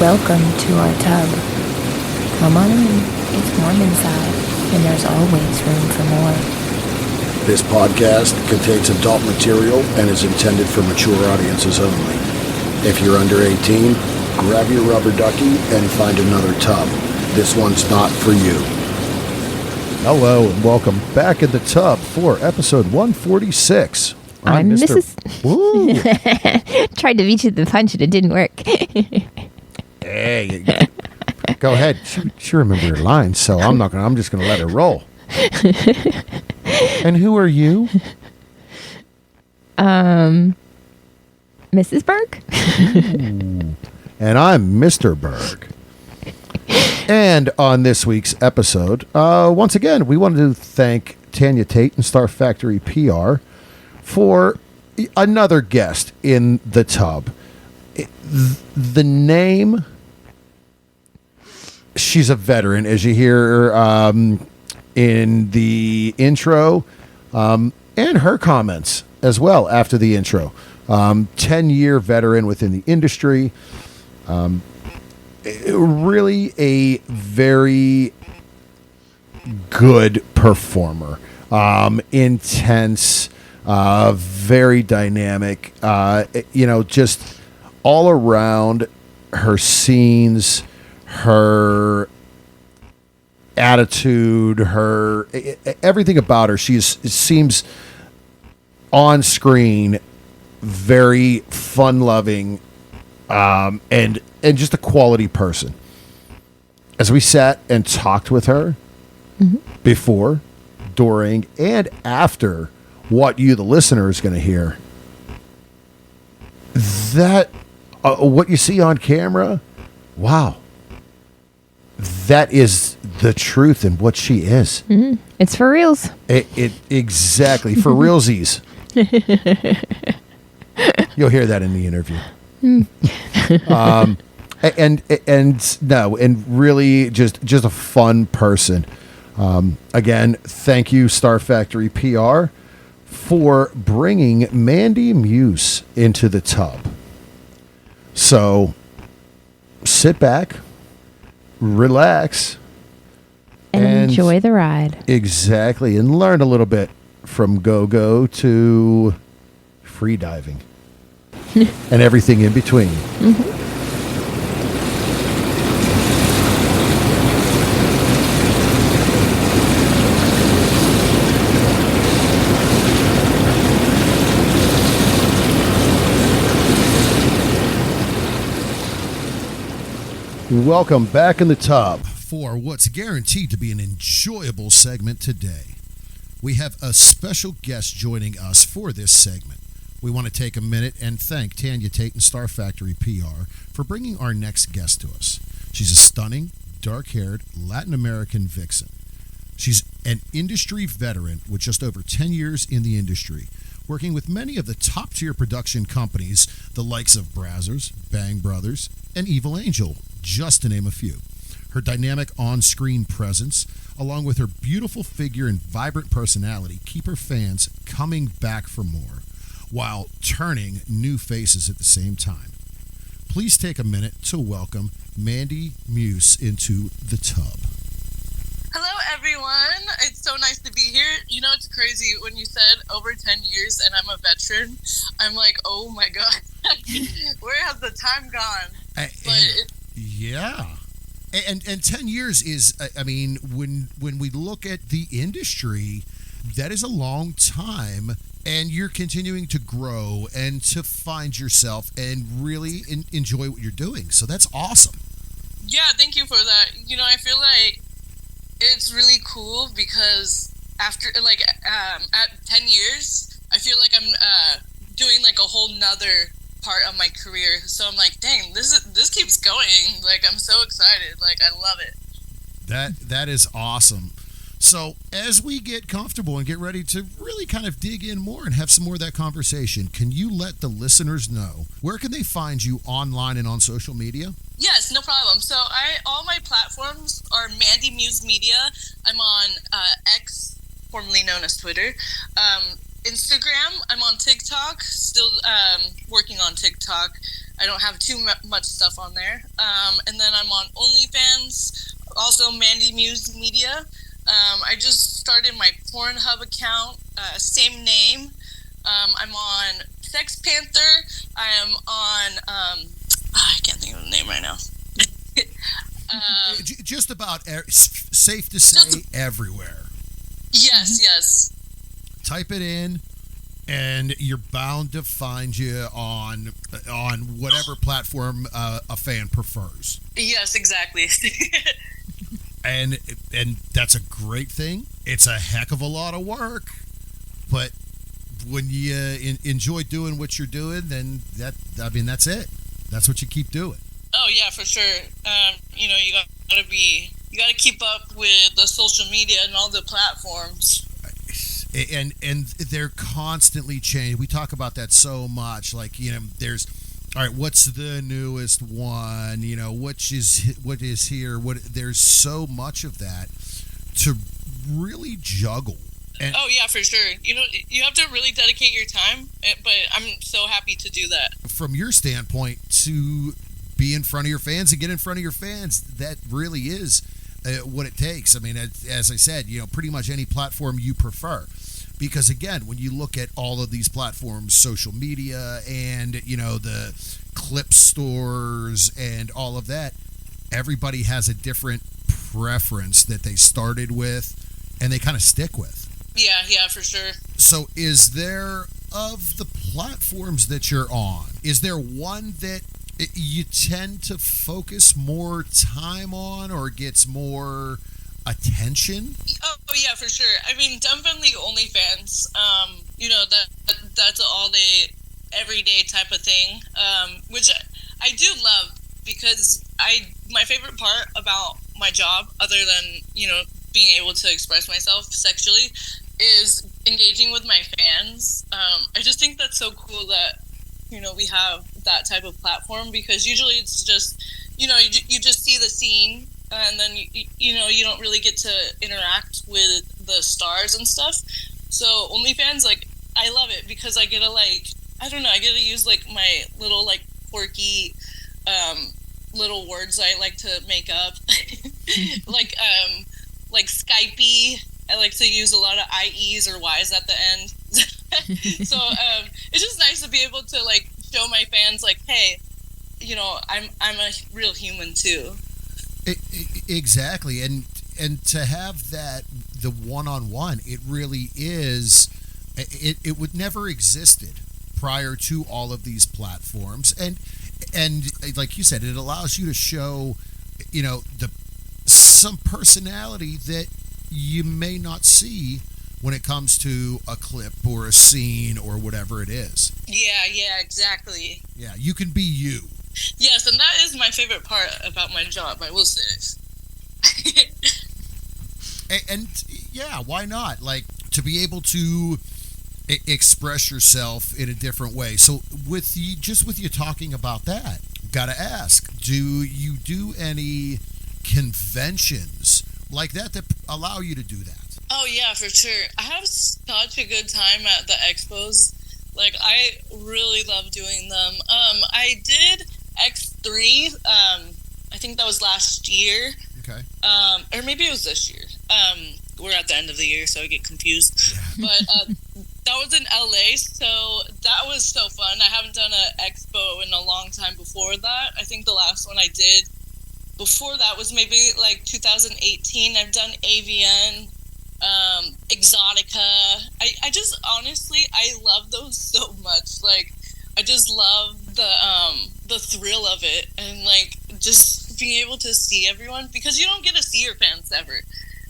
Welcome to our tub. Come on in. It's warm inside, and there's always room for more. This podcast contains adult material and is intended for mature audiences only. If you're under 18, grab your rubber ducky and find another tub. This one's not for you. Hello and welcome back in the tub for episode 146. I'm Mrs. Ooh. Tried to beat you to the punch and it didn't work. Hey, go ahead. She remember her lines, so I'm just gonna let her roll. And who are you? Mrs. Berg? And I'm Mr. Berg. And on this week's episode, once again, we wanted to thank Tanya Tate and Star Factory PR for another guest in the tub. The name, she's a veteran, as you hear in the intro, and her comments as well after the intro. 10-year veteran within the industry. Really a very good performer. Intense, very dynamic. Just all around, her scenes, her attitude, her everything about her. Seems on screen very fun-loving, and just a quality person. As we sat and talked with her before, during, and after what you, the listener, is going to hear, that what you see on camera, wow, that is the truth in what she is. Mm-hmm. It's for reals. It exactly for realsies. You'll hear that in the interview. And really just a fun person. Again, thank you, Star Factory PR, for bringing Mandy Muse into the tub. So sit back, relax, and enjoy the ride. Exactly, and learn a little bit from go-go to free diving and everything in between. Mm-hmm. Welcome back in the tub for what's guaranteed to be an enjoyable segment today. We have a special guest joining us for this segment. We want to take a minute and thank Tanya Tate and Star Factory PR for bringing our next guest to us. She's a stunning, dark-haired Latin American vixen. She's an industry veteran with just over 10 years in the industry, working with many of the top-tier production companies, the likes of Brazzers, Bang Brothers, and Evil Angel, just to name a few. Her dynamic on-screen presence, along with her beautiful figure and vibrant personality, keep her fans coming back for more, while turning new faces at the same time. Please take a minute to welcome Mandy Muse into the tub. Hello, everyone. It's so nice to be here. You know, it's crazy when you said over 10 years and I'm a veteran. I'm like, oh my God, where has the time gone? Yeah. And 10 years is, I mean, when we look at the industry, that is a long time, and you're continuing to grow and to find yourself and really enjoy what you're doing. So that's awesome. Yeah, thank you for that. You know, I feel like it's really cool because after, at 10 years, I feel like I'm doing like a whole nother part of my career. So I'm like, dang, this keeps going. Like, I'm so excited. Like, I love it. That is awesome. So as we get comfortable and get ready to really kind of dig in more and have some more of that conversation, can you let the listeners know where can they find you online and on social media? Yes, no problem. So all my platforms are Mandy Muse Media. I'm on X, formerly known as Twitter. Instagram, I'm on TikTok, still working on TikTok. I don't have too much stuff on there. And then I'm on OnlyFans, also Mandy Muse Media. I just started my Pornhub account, same name. I'm on Sex Panther. I am on, I can't think of the name right now. Just about safe to say everywhere. Yes. Type it in, and you're bound to find you on whatever platform a fan prefers. Yes, exactly. And that's a great thing. It's a heck of a lot of work, but when you enjoy doing what you're doing, then that's it. That's what you keep doing. Oh yeah, for sure. You gotta keep up with the social media and all the platforms. And they're constantly changing. We talk about that so much. Like, there's, all right, what's the newest one? What is here? There's so much of that to really juggle. And, oh yeah, for sure. You have to really dedicate your time, but I'm so happy to do that. From your standpoint, to be in front of your fans and get in front of your fans, that really is what it takes. I mean, as I said, pretty much any platform you prefer. Because again, when you look at all of these platforms, social media and, the clip stores and all of that, everybody has a different preference that they started with and they kind of stick with. Yeah, for sure. So is there, of the platforms that you're on, is there one that you tend to focus more time on or gets more attention? Oh yeah, for sure. I mean, definitely OnlyFans. That's all day, everyday type of thing. Which I do love, because my favorite part about my job, other than being able to express myself sexually, is engaging with my fans. I just think that's so cool that we have that type of platform, because usually it's just you just see the scene, and then you don't really get to interact with the stars and stuff. So OnlyFans, like, I love it because I get to, like, I don't know, I get to use like my little like quirky little words I like to make up. like Skypey. I like to use a lot of IEs or Ys at the end. So it's just nice to be able to like show my fans, like, hey, I'm a real human too. Exactly, and to have that, the one-on-one, it really is. It would never existed prior to all of these platforms, and like you said, it allows you to show, some personality that you may not see when it comes to a clip or a scene or whatever it is. Yeah, exactly. Yeah, you can be you. Yes, and that is my favorite part about my job, I will say. and yeah, why not? Like, to be able to express yourself in a different way. So with you talking about that, gotta ask, do you do any conventions like that allow you to do that? Oh yeah, for sure. I have such a good time at the expos. Like, I really love doing them. I did X3. I think that was last year. Okay. Or maybe it was this year. We're at the end of the year, so I get confused. Yeah. But that was in LA, so that was so fun. I haven't done an expo in a long time before that. I think the last one I did before that was maybe like 2018. I've done AVN, Exotica. I just, honestly, I love those so much. Like, I just love the thrill of it, and like just being able to see everyone, because you don't get to see your fans ever.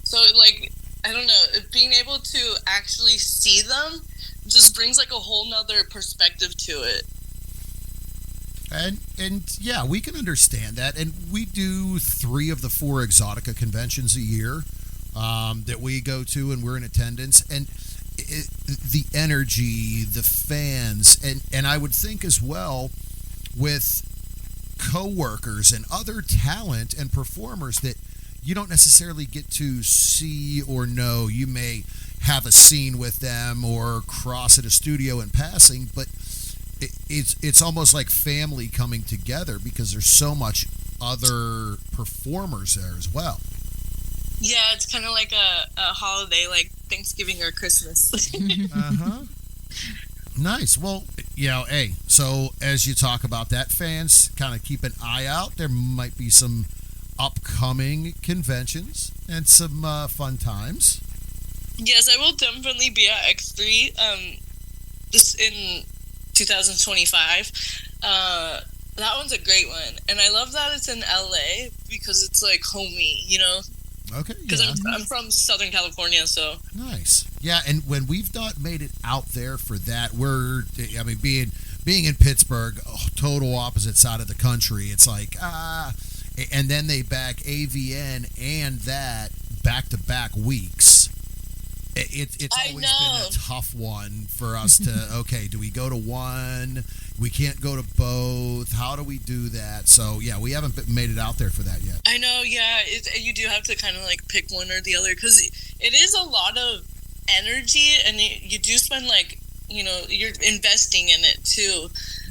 So like, I don't know, being able to actually see them just brings like a whole nother perspective to it. And yeah, we can understand that. And we do 3 of the 4 Exotica conventions a year that we go to, and we're in attendance. And the energy, the fans, and I would think as well with co-workers and other talent and performers that you don't necessarily get to see or know. You may have a scene with them or cross at a studio in passing, but it's almost like family coming together because there's so much other performers there as well. Yeah, it's kind of like a holiday, like Thanksgiving or Christmas. Uh-huh. Nice. Well, hey, so as you talk about that, fans, kind of keep an eye out. There might be some upcoming conventions and some fun times. Yes, I will definitely be at X3 this in 2025. That one's a great one, and I love that it's in LA because it's like homey, Okay. Because Yeah. I'm from Southern California, so Nice. Yeah, and when we've not made it out there for that, being in Pittsburgh, total opposite side of the country, it's like, and then they back AVN and that back-to-back weeks. It's I always know. been a tough one for us to, okay, do we go to one? We can't go to both. How do we do that? So, yeah, we haven't made it out there for that yet. I know. Yeah, you do have to kind of like pick one or the other because it is a lot of energy, and you do spend you're investing in it too.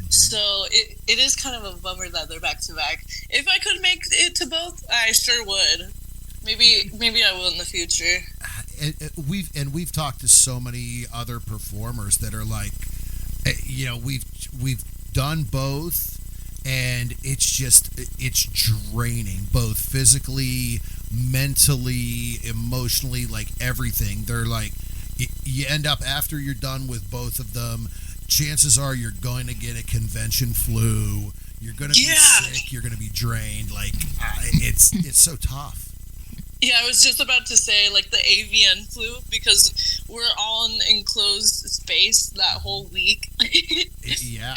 So it is kind of a bummer that they're back to back. If I could make it to both, I sure would. Maybe I will in the future. We've talked to so many other performers that are like, we've done both, and it's draining, both physically, mentally, emotionally, like everything. They're like, you end up after you're done with both of them, chances are you're going to get a convention flu. You're going to be sick. You're going to be drained. Like, it's so tough. Yeah, I was just about to say, like, the AVN flu, because we're all in enclosed space that whole week. Yeah.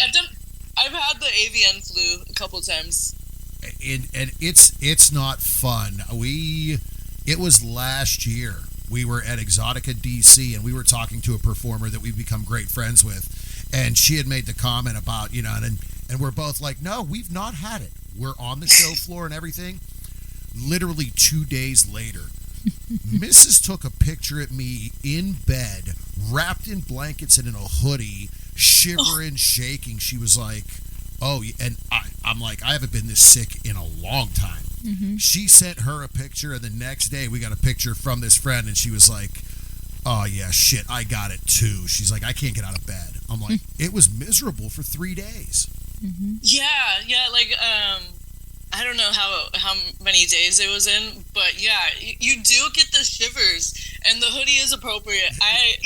I've had the AVN flu a couple times. And it's not fun. It was last year. We were at Exotica DC, and we were talking to a performer that we've become great friends with, and she had made the comment about, and we're both like, no, we've not had it. We're on the show floor and everything. Literally 2 days later, Mrs. took a picture of me in bed, wrapped in blankets and in a hoodie, shivering, shaking. She was like, oh, and I'm like, I haven't been this sick in a long time. Mm-hmm. She sent her a picture, and the next day we got a picture from this friend, and she was like, oh, yeah, shit, I got it too. She's like, I can't get out of bed. I'm like, it was miserable for 3 days. Mm-hmm. Yeah, like, I don't know how many days it was in, but yeah, you do get the shivers, and the hoodie is appropriate. I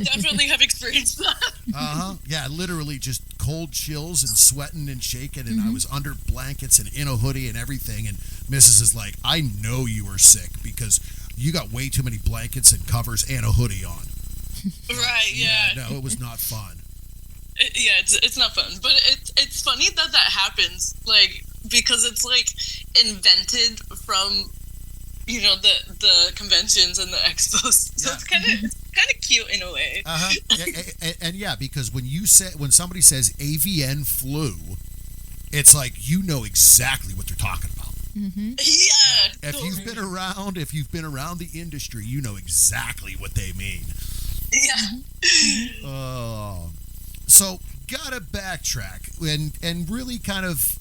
definitely have experienced that. Yeah, literally just cold chills and sweating and shaking, and I was under blankets and in a hoodie and everything, and Mrs. is like, I know you were sick because you got way too many blankets and covers and a hoodie on. Right, yeah. No, it was not fun. It's not fun, but it's funny that happens, like, because it's like invented from the conventions and the expos, so it's kind of cute in a way. And yeah, because when somebody says AVN flu, it's like exactly what they're talking about. Mm-hmm. Yeah. If you've been around the industry, you know exactly what they mean. Yeah. So gotta backtrack and really kind of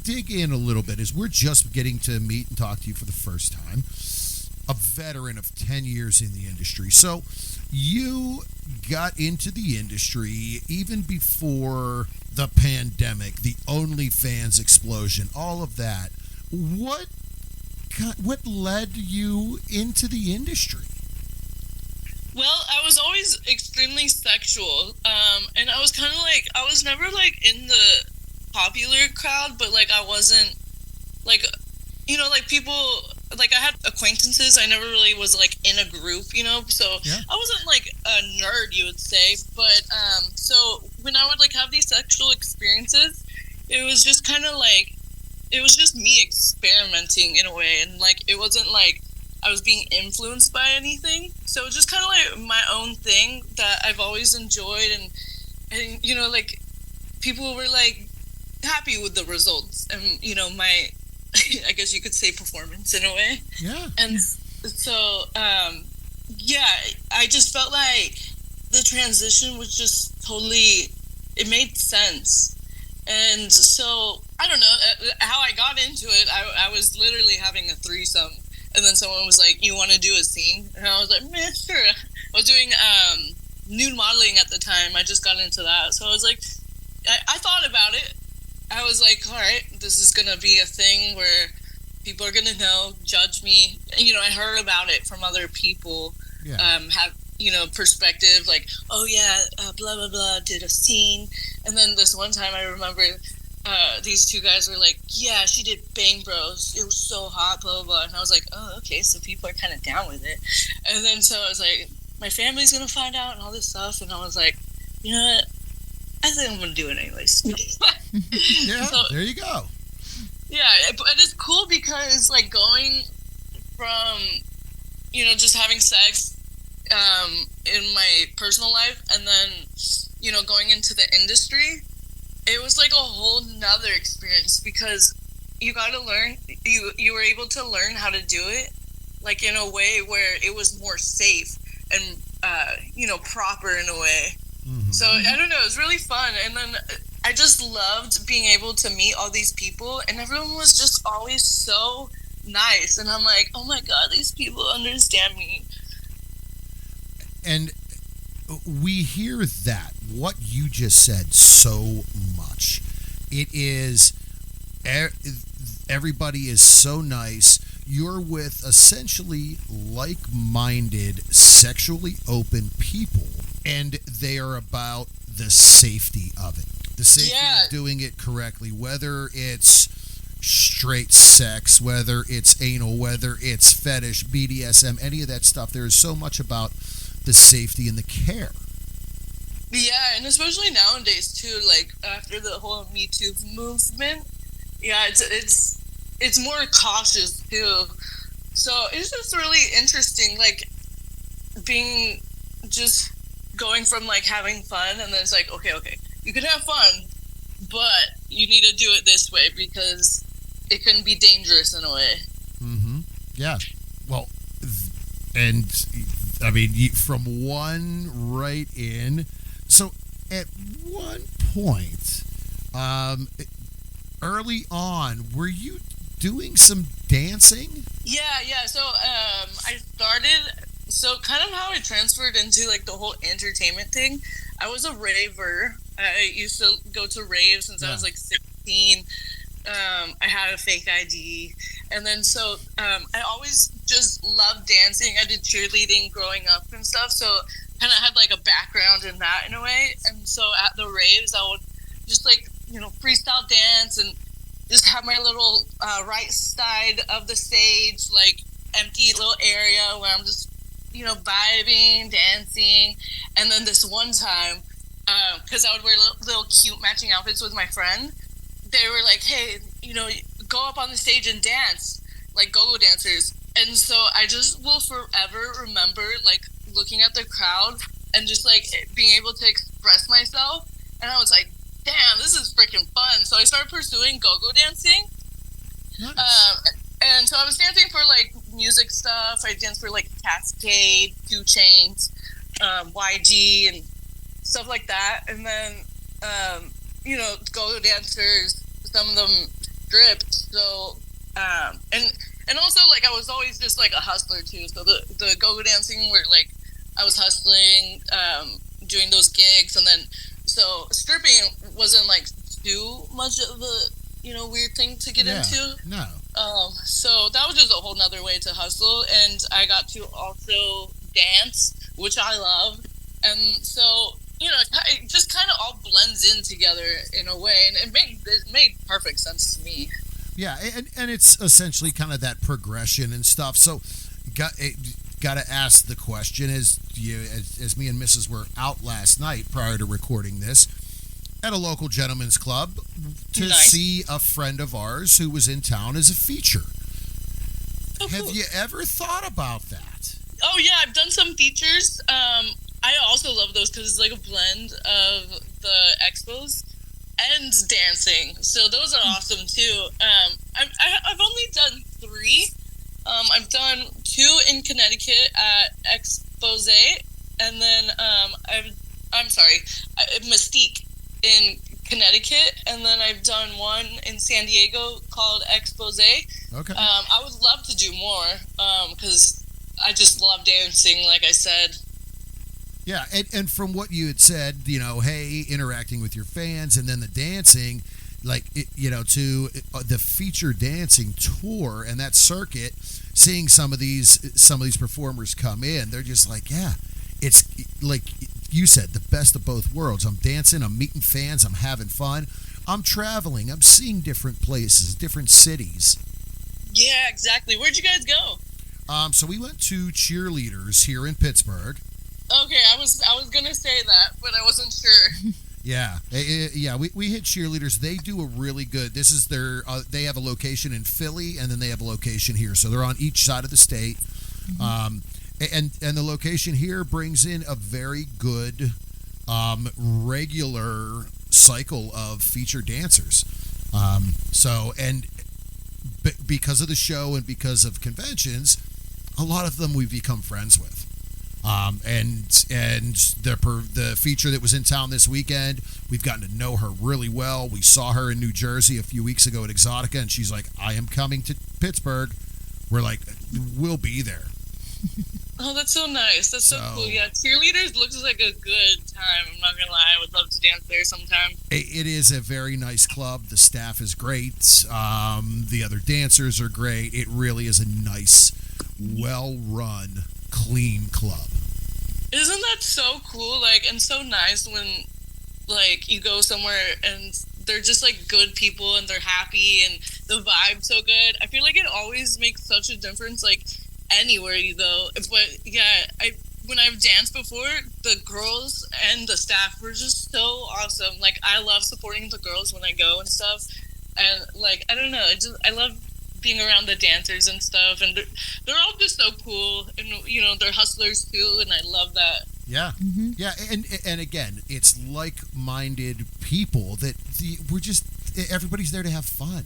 dig in a little bit, as we're just getting to meet and talk to you for the first time, a veteran of 10 years in the industry. So you got into the industry even before the pandemic, the OnlyFans explosion, all of that. What led you into the industry? Well, I was always extremely sexual, and I was kind of like, I was never like in the popular crowd, but like I wasn't like, like people, like I had acquaintances. I never really was like in a group, so yeah. I wasn't like a nerd, you would say, but so when I would like have these sexual experiences, it was just kind of like, it was just me experimenting in a way, and like it wasn't like I was being influenced by anything. So it was just kind of like my own thing that I've always enjoyed, and like people were like happy with the results, and my I guess you could say performance in a way. Yeah. And so I just felt like the transition was just totally, it made sense. And so, I don't know how I got into it. I was literally having a threesome. And then someone was like, you want to do a scene? And I was like, man, sure. I was doing nude modeling at the time. I just got into that. So I was like, I thought about it. I was like, all right, this is going to be a thing where people are going to know, judge me. You know, I heard about it from other people, have, you know, perspective, like, oh yeah, blah, blah, blah, did a scene. And then this one time I remember these two guys were like, yeah, she did Bang Bros. It was so hot, blah, blah, blah. And I was like, oh, okay, so people are kind of down with it. And then so I was like, my family's going to find out and all this stuff. And I was like, you know what? I think I'm going to do it anyways. Yeah, so, there you go. Yeah, but it's cool because, like, going from, you know, just having sex in my personal life and then, you know, going into the industry, it was like a whole nother experience because you got to learn, you were able to learn how to do it, like, in a way where it was more safe and, you know, proper in a way. Mm-hmm. So, I don't know, it was really fun. And then I just loved being able to meet all these people, and everyone was just always so nice. And I'm like, oh my God, these people understand me. And we hear that, what you just said, so much. It is, everybody is so nice. You're with essentially like-minded, sexually open people, and they are about the safety of it. The safety of doing it correctly, whether it's straight sex, whether it's anal, whether it's fetish, BDSM, any of that stuff. There is so much about the safety and the care. Yeah, and especially nowadays too, like after the whole Me Too movement, it's more cautious too. So it's just really interesting, like being just going from like having fun and then it's like, okay, you can have fun, but you need to do it this way because it can be dangerous in a way. Mm-hmm. Yeah. Well, and I mean, from one right in. So at one point, early on, were you doing some dancing? Yeah. So I started. So kind of how I transferred into like the whole entertainment thing. I was a raver. I used to go to raves since I was like 16. I had a fake ID. And then so I always just loved dancing. I did cheerleading growing up and stuff. So kind of had like a background in that in a way. And so at the raves, I would just like, you know, freestyle dance and just have my little right side of the stage, like empty little area where I'm just, you know, vibing, dancing. And then this one time, because I would wear little cute matching outfits with my friend, they were like, hey, you know, go up on the stage and dance, like go-go dancers. And so I just will forever remember, like, looking at the crowd and just, like, being able to express myself. And I was like, damn, this is freaking fun. So I started pursuing go-go dancing. Nice. And so I was dancing for, like, music stuff. I danced for, like, Cascade, 2 Chainz, YG, and stuff like that. And then, you know, go-go dancers, some of them stripped. So, and also, like, I was always just, like, a hustler, too. So the go-go dancing were, like, I was hustling, doing those gigs. And then, so stripping wasn't, like, too much of a, you know, weird thing to get into. No. So that was just a whole nother way to hustle. And I got to also dance, which I love. And so, you know, it just kind of all blends in together in a way. And it made perfect sense to me. Yeah, and it's essentially kind of that progression and stuff. So, got to ask the question, as me and Mrs. were out last night prior to recording this at a local gentleman's club to see a friend of ours who was in town as a feature. Oh, Have you ever thought about that? Oh yeah, I've done some features. I also love those because it's like a blend of the expos and dancing, so those are awesome too. I've only done 3. I've done 2 in Connecticut at Expose, and then Mystique. in Connecticut, and then I've done one in San Diego called Expose. Okay. I would love to do more because I just love dancing, like I said. Yeah, and from what you had said, hey, interacting with your fans and then the dancing, to the feature dancing tour and that circuit, seeing some of these performers come in, they're just like, yeah, it's like you said, the best of both worlds. I'm dancing, I'm meeting fans, I'm having fun, I'm traveling, I'm seeing different places, different cities. Yeah, exactly. Where'd you guys go? So we went to Cheerleaders here in Pittsburgh. Okay, I was gonna say that, but I wasn't sure. Yeah, we hit Cheerleaders. They do a really good. This is their. They have a location in Philly, and then they have a location here. So they're on each side of the state. Mm-hmm. And the location here brings in a very good, regular cycle of featured dancers. Because of the show and because of conventions, a lot of them we've become friends with. And the feature that was in town this weekend, we've gotten to know her really well. We saw her in New Jersey a few weeks ago at Exotica, and she's like, I am coming to Pittsburgh. We're like, we'll be there. Oh, that's so nice. That's so cool. Yeah, Cheerleaders looks like a good time. I'm not going to lie. I would love to dance there sometime. It is a very nice club. The staff is great. The other dancers are great. It really is a nice, well-run, clean club. Isn't that so cool? Like, and so nice when, like, you go somewhere and they're just, like, good people and they're happy and the vibe's so good. I feel like it always makes such a difference, like, anywhere you go. But, yeah, when I've danced before, the girls and the staff were just so awesome. Like, I love supporting the girls when I go and stuff. And, like, I don't know. I love being around the dancers and stuff, and they're all just so cool, and they're hustlers too, and I love that. Yeah, mm-hmm. Yeah, and again, it's like-minded people that everybody's there to have fun.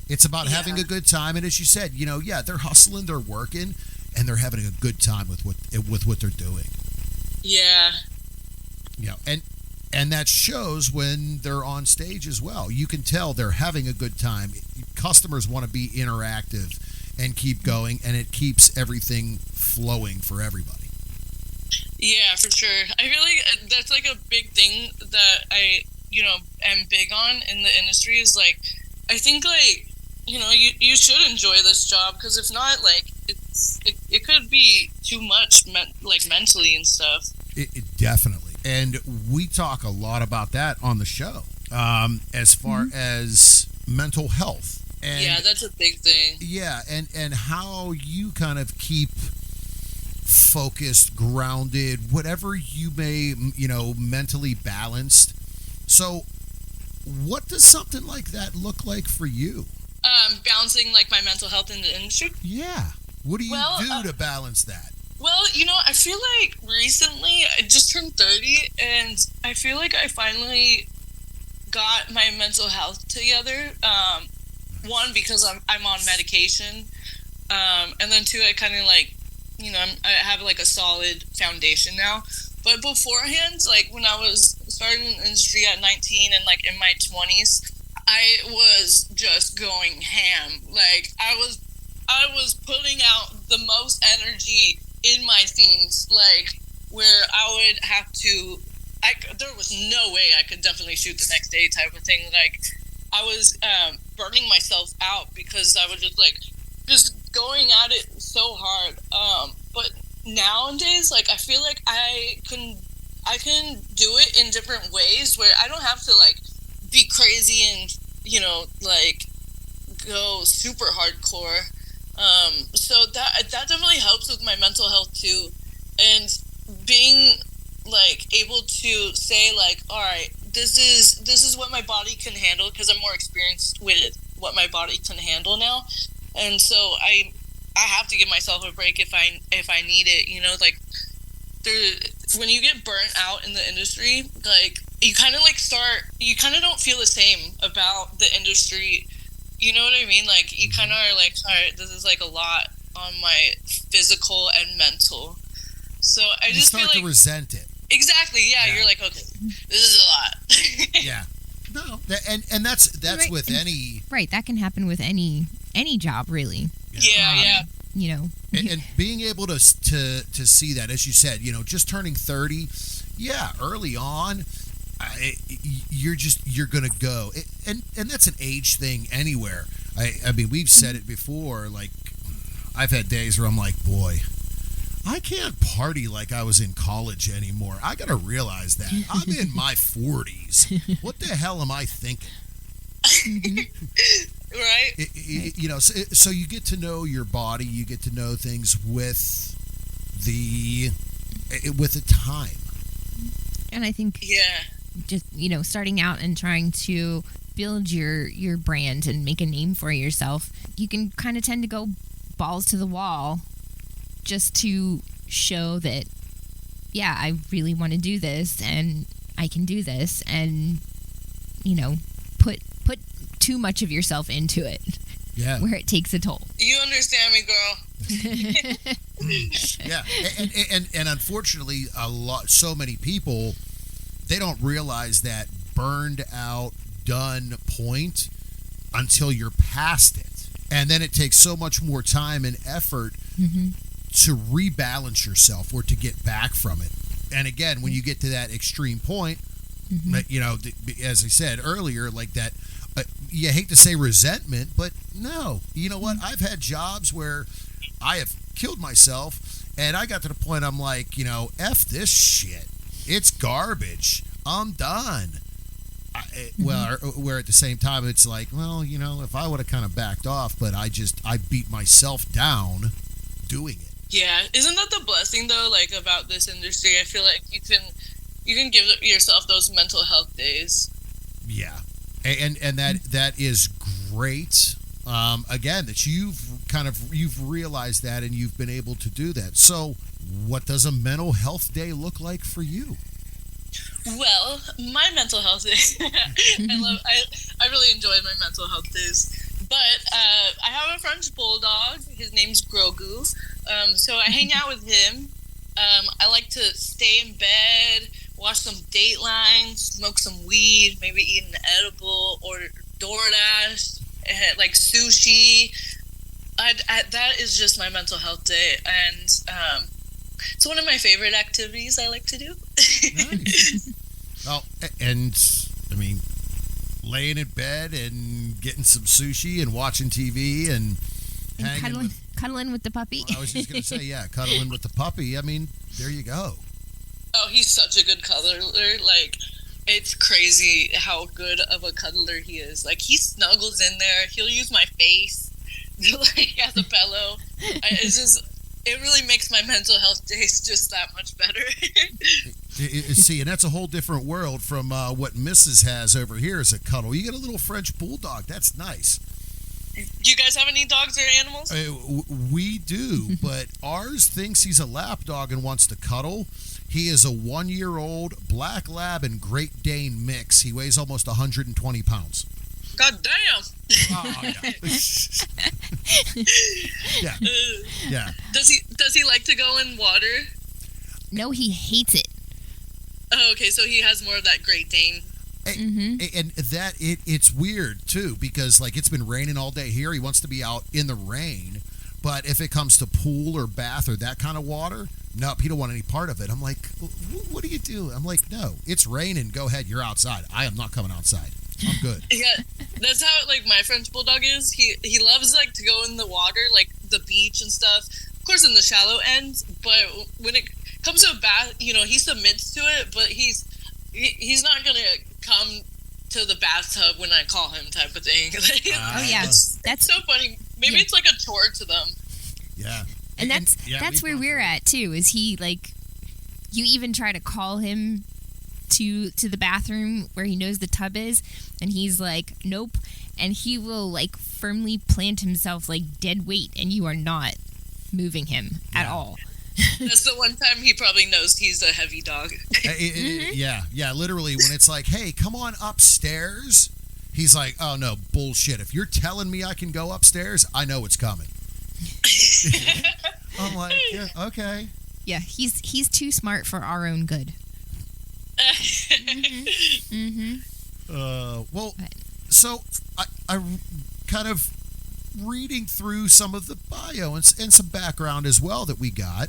It's about having a good time, and as you said, they're hustling, they're working, and they're having a good time with what they're doing. Yeah. And that shows when they're on stage as well. You can tell they're having a good time. Customers want to be interactive and keep going, and it keeps everything flowing for everybody. Yeah, for sure. I feel like that's like a big thing that I, am big on in the industry is like, I think like, you should enjoy this job, because if not, like, it could be too much, mentally and stuff. It definitely. And we talk a lot about that on the show, as far as mental health. And, yeah, that's a big thing. Yeah, and how you kind of keep focused, grounded, whatever you may, mentally balanced. So what does something like that look like for you? Balancing, like, my mental health in the industry? Yeah. What do you do to balance that? Well, I feel like recently I just turned 30, and I feel like I finally got my mental health together. One, because I'm on medication, and then two, I kind of like, I have like a solid foundation now. But beforehand, like when I was starting in the industry at 19 and like in my 20s, I was just going ham. Like I was putting out the most energy in my scenes, like where I would have to, there was no way I could definitely shoot the next day type of thing. Like I was burning myself out because I was just going at it so hard. But nowadays, like I feel like I can do it in different ways where I don't have to like be crazy and like go super hardcore. So that definitely helps with my mental health too, and being like able to say like, all right, this is what my body can handle, because I'm more experienced with what my body can handle now, and so I have to give myself a break if I need it. Like when you get burnt out in the industry, like you kind of don't feel the same about the industry. You know what I mean? Like you kind of are like, all right, this is like a lot on my physical and mental. So I just start feel like to resent it. Exactly. Yeah, Yeah. you're like, okay, this is a lot. Yeah. No, and that's Right. with any Right, that can happen with any job, really. Yeah. You know, and being able to see that, as you said, just turning 30, yeah, early on, you're gonna go, and that's an age thing anywhere. I mean, we've said it before. Like, I've had days where I'm like, boy, I can't party like I was in college anymore. I gotta realize that I'm in my 40s. What the hell am I thinking? Right. So you get to know your body. You get to know things with the time. and I think Yeah. just starting out and trying to build your brand and make a name for yourself, you can kind of tend to go balls to the wall just to show that, yeah, I really want to do this and I can do this, and put too much of yourself into it, Yeah. where it takes a toll. You understand me, girl. Yeah, and unfortunately, so many people, they don't realize that burned out, done point until you're past it, and then it takes so much more time and effort to rebalance yourself or to get back from it. And again, when you get to that extreme point, as I said earlier, like that. You hate to say resentment, but no. You know what? I've had jobs where I have killed myself, and I got to the point I'm like, F this shit. It's garbage. I'm done. Where at the same time, it's like, well, if I would have kind of backed off, but I beat myself down doing it. Yeah. Isn't that the blessing though? Like about this industry, I feel like you can give yourself those mental health days. Yeah. And that is great. Again, that you've realized that, and you've been able to do that. So, what does a mental health day look like for you? Well, my mental health days, I really enjoy my mental health days. But I have a French bulldog. His name's Grogu. So I hang out with him. I like to stay in bed, watch some Dateline, smoke some weed, maybe eat an edible or DoorDash, like sushi. That is just my mental health day, and it's one of my favorite activities I like to do. Nice. Well, and I mean, laying in bed and getting some sushi and watching TV and hanging cuddling with the puppy. I was just going to say, yeah, cuddling with the puppy. I mean, there you go. Oh, he's such a good cuddler. Like, it's crazy how good of a cuddler he is. Like, he snuggles in there. He'll use my face like as a pillow. It really makes my mental health days just that much better. See, and that's a whole different world from what Mrs. has over here as a cuddle. You get a little French bulldog. That's nice. Do you guys have any dogs or animals? We do, but ours thinks he's a lap dog and wants to cuddle. He is a 1-year-old black lab and Great Dane mix. He weighs almost 120 pounds. God damn! Oh, yeah. Yeah. Does he like to go in water? No, he hates it. Oh, okay, so he has more of that Great Dane. And that it's weird too, because like it's been raining all day here. He wants to be out in the rain, but if it comes to pool or bath or that kind of water, nope, he don't want any part of it. I'm like, what do you do? I'm like, no, it's raining. Go ahead, you're outside. I am not coming outside. I'm good. Yeah, that's how like my French bulldog is. He loves like to go in the water, like the beach and stuff. Of course, in the shallow end, but when it comes to a bath, he submits to it. But he's not gonna come to the bathtub when I call him, type of thing. Oh yeah, that's so funny. Maybe it's like a chore to them. Yeah, and that's where we're at too. Is he like? You even try to call him to the bathroom where he knows the tub is, and he's like, nope, and he will like firmly plant himself like dead weight, and you are not moving him at all. That's the one time he probably knows he's a heavy dog. Yeah, literally when it's like, hey, come on upstairs, he's like, oh no, bullshit. If you're telling me I can go upstairs, I know it's coming. I'm like, yeah, okay. Yeah, he's too smart for our own good. Well, But- so I kind of reading through some of the bio and some background as well that we got.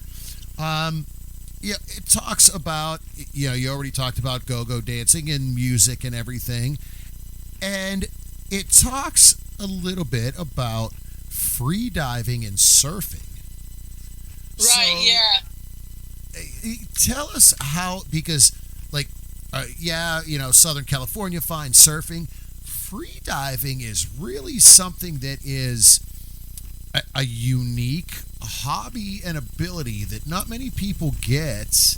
Yeah, it talks about, you already talked about go-go dancing and music and everything. And it talks a little bit about free diving and surfing. Right, So, yeah. tell us how, because, like, Southern California, fine surfing. Free diving is really something that is a unique hobby and ability that not many people get,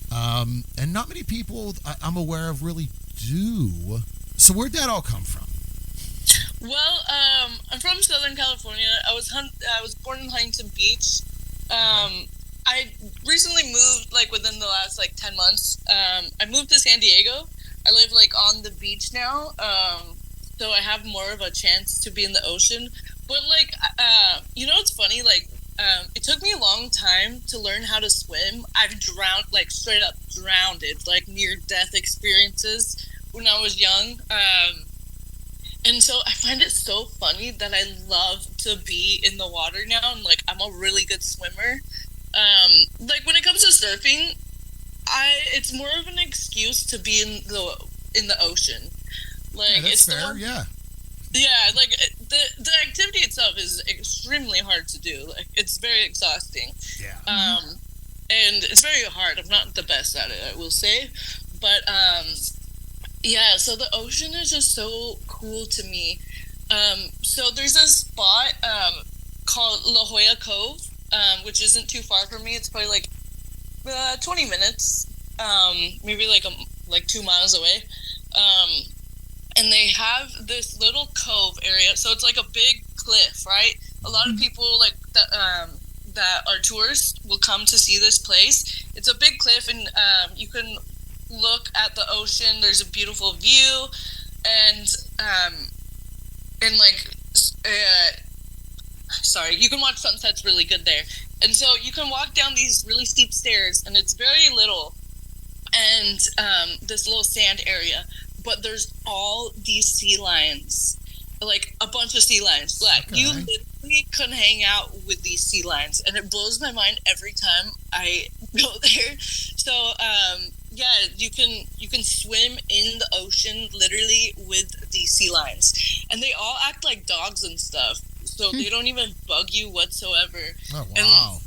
and not many people I'm aware of really do. So where'd that all come from? Well, I'm from Southern California. I was born in Huntington Beach. I recently moved, like, within the last, like, 10 months. I moved to San Diego. I live, like, on the beach now. So I have more of a chance to be in the ocean. But, like, it's funny, like, it took me a long time to learn how to swim. I've drowned, like, straight up drowned, like, near-death experiences when I was young. And so I find it so funny that I love to be in the water now, and, like, I'm a really good swimmer. Like, when it comes to surfing, it's more of an excuse to be in the ocean. Like, Yeah, that's it's fair. Yeah. Yeah, like, the activity itself is extremely hard to do. Like, it's very exhausting. Yeah. And it's very hard. I'm not the best at it, I will say. But yeah, so the ocean is just so cool to me. So there's a spot called La Jolla Cove, which isn't too far from me. It's probably like 20 minutes, maybe like 2 miles away. And they have this little cove area. So it's like a big cliff, right? A lot of people that are tourists will come to see this place. It's a big cliff, and you can look at the ocean. There's a beautiful view, and you can watch sunsets really good there. And so you can walk down these really steep stairs, and it's very little, and this little sand area. But there's all these sea lions, like a bunch of sea lions. Like, Okay. you literally can hang out with these sea lions, and it blows my mind every time I go there. So yeah, you can swim in the ocean literally with these sea lions, and they all act like dogs and stuff. So they don't even bug you whatsoever. Oh, wow.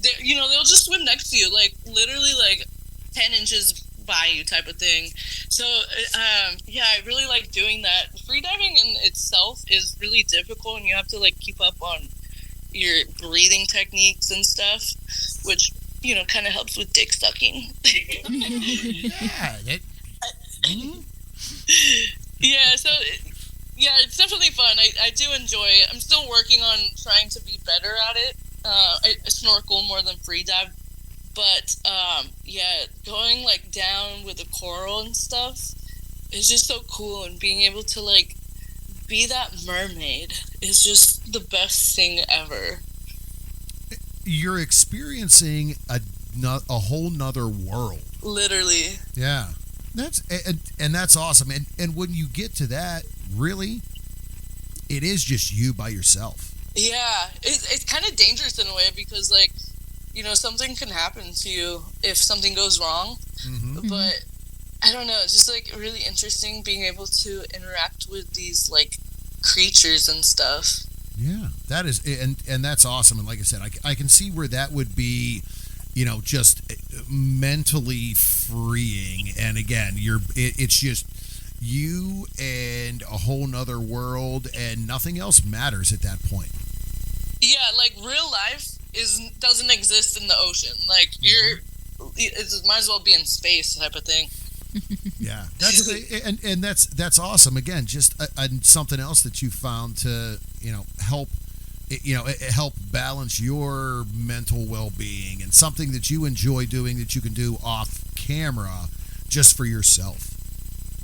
And they'll just swim next to you, like, literally, like, 10 inches by you type of thing. So yeah, I really like doing that. Freediving in itself is really difficult, and you have to, like, keep up on your breathing techniques and stuff, which kind of helps with dick sucking. Yeah. Yeah, so yeah, it's definitely fun. I do enjoy it. I'm still working on trying to be better at it. I snorkel more than free dive, but yeah, going, like, down with the coral and stuff is just so cool, and being able to, like, be that mermaid is just the best thing ever. You're experiencing a whole nother world. Literally. Yeah. And that's awesome. And when you get to that, really, it is just you by yourself. Yeah, it's kind of dangerous in a way, because, like, something can happen to you if something goes wrong. Mm-hmm. But I don't know, it's just, like, really interesting being able to interact with these, like, creatures and stuff. Yeah, that is, and that's awesome. And like I said, I can see where that would be, just mentally freeing. And again, it's just you and a whole nother world, and nothing else matters at that point. Yeah, like, real life doesn't exist in the ocean. Like, it might as well be in space type of thing. Yeah, that's awesome. Again, just something else that you found to help help balance your mental well-being, and something that you enjoy doing that you can do off camera just for yourself.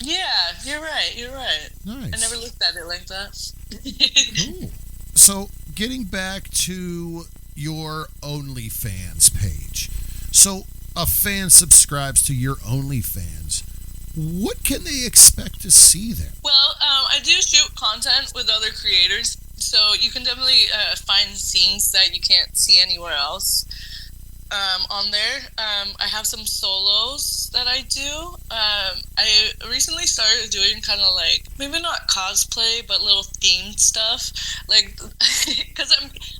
Yeah, you're right. Nice. I never looked at it like that. Cool. So, getting back to your OnlyFans page. So, a fan subscribes to your OnlyFans, what can they expect to see there? Well, I do shoot content with other creators, so you can definitely find scenes that you can't see anywhere else on there. I have some solos that I do. I recently started doing kind of like, maybe not cosplay, but little themed stuff, like, because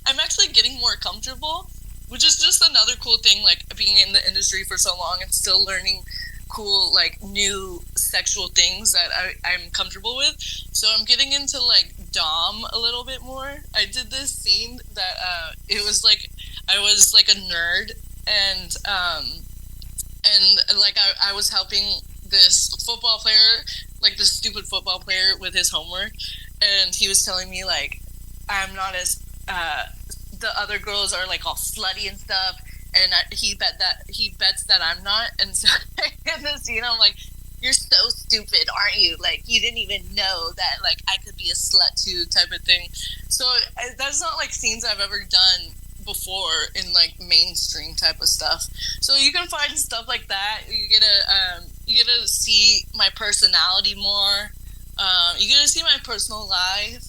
I'm actually getting more comfortable, which is just another cool thing, like being in the industry for so long and still learning cool, like, new sexual things that I'm comfortable with. So I'm getting into like dom a little bit more. I did this scene that it was like I was like a nerd, and like I was helping this football player, like this stupid football player, with his homework, and he was telling me like I'm not as the other girls are like all slutty and stuff, and he bets that I'm not. And so in the scene I'm like, you're so stupid, aren't you? Like, you didn't even know that like I could be a slut too, type of thing. So that's not like scenes I've ever done before in like mainstream type of stuff. So you can find stuff like that. You get to see my personality more. You get to see my personal life,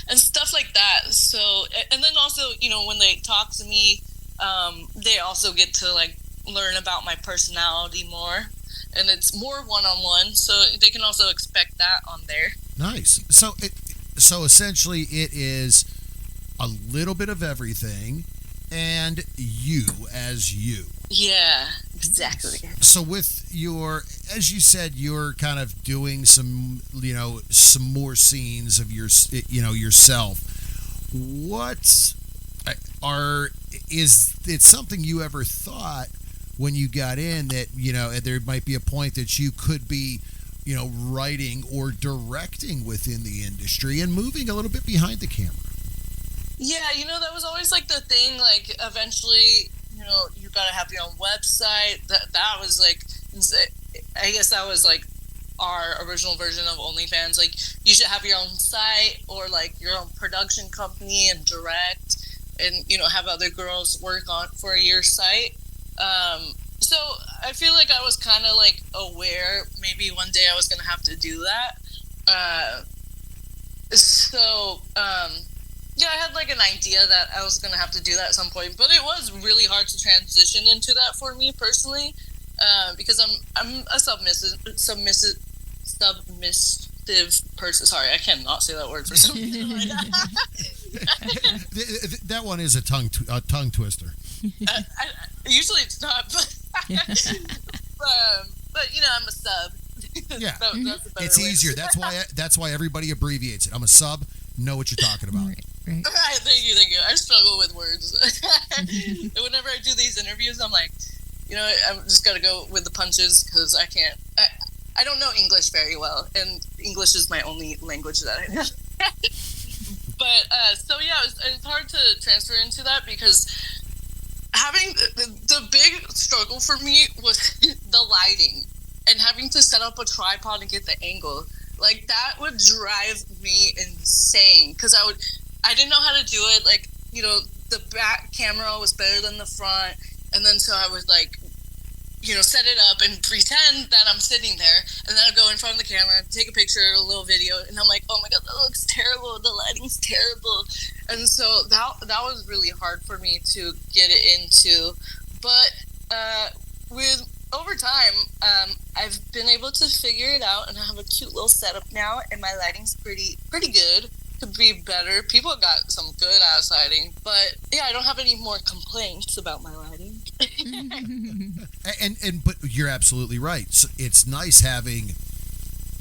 and stuff like that. So, and then also, you know, when they talk to me, they also get to like learn about my personality more, and it's more one-on-one. So they can also expect that on there. Nice. So essentially, it is a little bit of everything, and you as you. Yeah, exactly. So with your, as you said, you're kind of doing some, you know, some more scenes of your, you know, yourself. What is it something you ever thought when you got in that, you know, there might be a point that you could be, you know, writing or directing within the industry and moving a little bit behind the camera? Yeah, you know, that was always like the thing, like eventually, you know, you gotta have your own website. That was like, I guess that was like our original version of OnlyFans. Like, you should have your own site or like your own production company and direct, and, you know, have other girls work on for your site. So I feel like I was kind of like aware maybe one day I was gonna have to do that. Yeah, I had like an idea that I was gonna have to do that at some point, but it was really hard to transition into that for me personally, because I'm a submissive person. Sorry, I cannot say that word for some reason right now. That one is a tongue twister. Usually it's not, but you know, I'm a sub. Yeah, that's a better it's way to easier. say it. That's why everybody abbreviates it. I'm a sub. Know what you're talking about. Right. All right, thank you. I struggle with words. And whenever I do these interviews, I'm like, you know, I'm just gotta go with the punches because I can't. I don't know English very well, and English is my only language that I know. But so yeah, it's hard to transfer into that because having the big struggle for me was the lighting and having to set up a tripod and get the angle. Like, that would drive me insane because I didn't know how to do it. Like, you know, the back camera was better than the front, and then so I would like, you know, set it up and pretend that I'm sitting there, and then I'd go in front of the camera, take a picture, a little video, and I'm like, oh my god, that looks terrible, the lighting's terrible. And so that was really hard for me to get it into. But with over time, I've been able to figure it out, and I have a cute little setup now, and my lighting's pretty good. Could be better. People got some good ass lighting, but yeah, I don't have any more complaints about my lighting. and but you're absolutely right. So it's nice having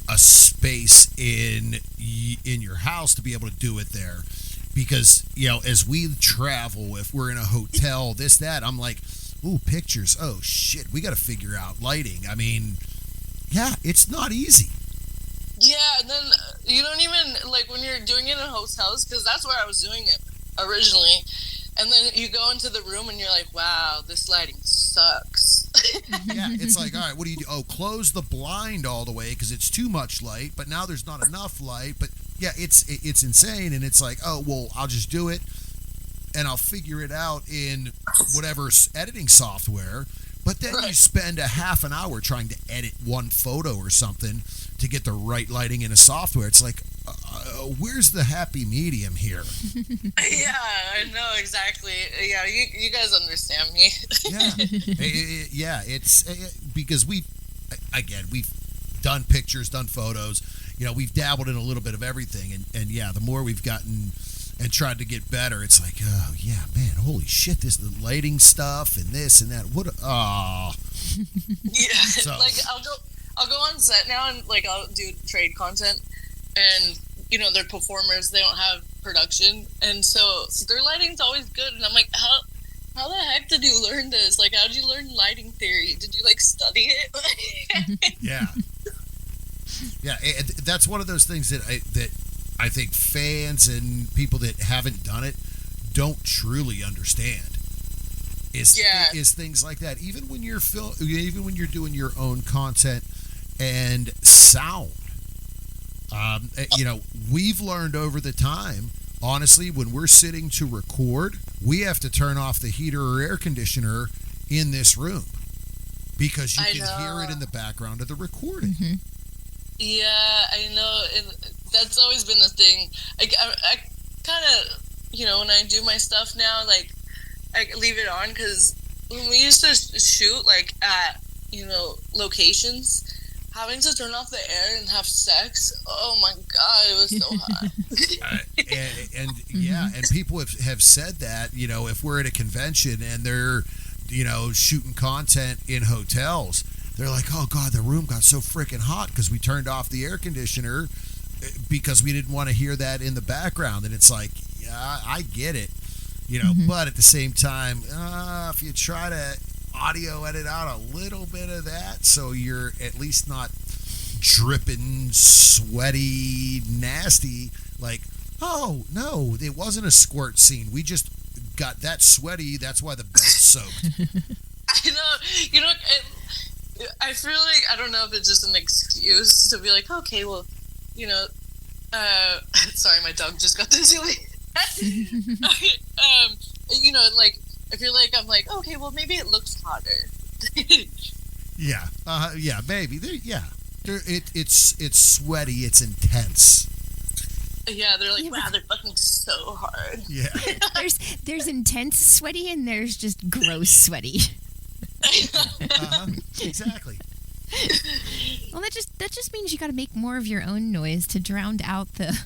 a space in your house to be able to do it there, because, you know, as we travel, if we're in a hotel, this, that, I'm like, ooh, pictures. Oh shit, we got to figure out lighting. I mean, yeah, it's not easy. Yeah, and then you don't even, like, when you're doing it in hotels, because that's where I was doing it originally, and then you go into the room and you're like, wow, this lighting sucks. Yeah, it's like, all right, what do you do? Oh, close the blind all the way because it's too much light, but now there's not enough light. But yeah, it's insane, and it's like, oh, well, I'll just do it. and I'll figure it out in whatever editing software. But then you spend a half an hour trying to edit one photo or something to get the right lighting in a software. It's like, where's the happy medium here? Yeah, I know exactly. Yeah, you guys understand me. Yeah, it's because we've done pictures, done photos. We've dabbled in a little bit of everything, and yeah, the more we've gotten and tried to get better, it's like, oh yeah, man, holy shit, this the lighting stuff and this and that. Yeah, So. like I'll go on set now and like I'll do trade content, and they're performers, they don't have production, and so their lighting's always good, and I'm like, how the heck did you learn this? Like, how did you learn lighting theory? Did you like study it? Yeah, that's one of those things that I think fans and people that haven't done it don't truly understand. Is things like that. Even when you're doing your own content and sound. We've learned over the time, honestly, when we're sitting to record, we have to turn off the heater or air conditioner in this room because you can hear it in the background of the recording. Mm-hmm. Yeah, I know. That's always been the thing. I kind of, when I do my stuff now, like, I leave it on because when we used to shoot, like, at, locations, having to turn off the air and have sex, oh my God, it was so hot. And people have said that, if we're at a convention and they're, shooting content in hotels, they're like, oh God, the room got so freaking hot because we turned off the air conditioner because we didn't want to hear that in the background. And it's like, yeah, I get it, but at the same time, if you try to audio edit out a little bit of that so you're at least not dripping, sweaty, nasty, like, oh, no, it wasn't a squirt scene. We just got that sweaty. That's why the bed's soaked. I know. I feel like, I don't know if it's just an excuse to be like, okay, well, sorry, my dog just got dizzy. Like, I feel like I'm like, okay, well, maybe it looks hotter. Yeah, maybe. It's sweaty. It's intense. Yeah, they're like, wow, they're fucking so hard. Yeah. There's intense sweaty and there's just gross sweaty. Exactly. Well, that just means you got to make more of your own noise to drown out the